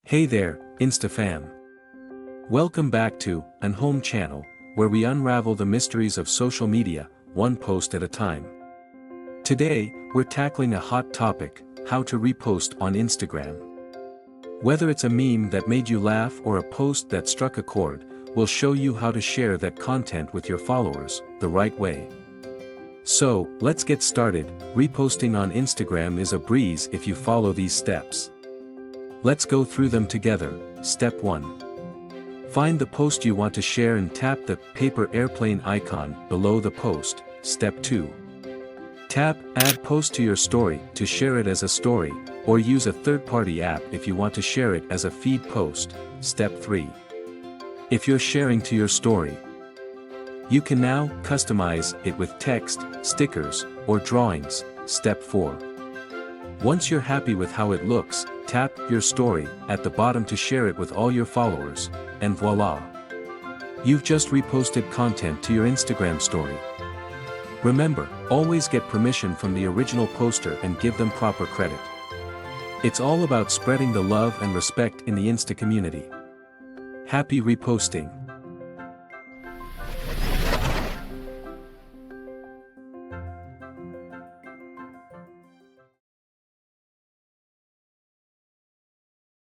Hey there, InstaFam. Welcome back to AnHome channel, where we unravel the mysteries of social media, one post at a time. Today, we're tackling a hot topic, how to repost on Instagram. Whether it's a meme that made you laugh or a post that struck a chord, we'll show you how to share that content with your followers, the right way. So, let's get started. Reposting on Instagram is a breeze if you follow these steps. Let's go through them together. Step 1. Find the post you want to share and tap the paper airplane icon below the post. Step 2. Tap Add Post to your story to share it as a story, or use a third-party app if you want to share it as a feed post. Step 3. If you're sharing to your story, you can now customize it with text, stickers, or drawings. Step 4. Once you're happy with how it looks, tap Your Story at the bottom to share it with all your followers, and voila! You've just reposted content to your Instagram story. Remember, always get permission from the original poster and give them proper credit. It's all about spreading the love and respect in the Insta community. Happy reposting!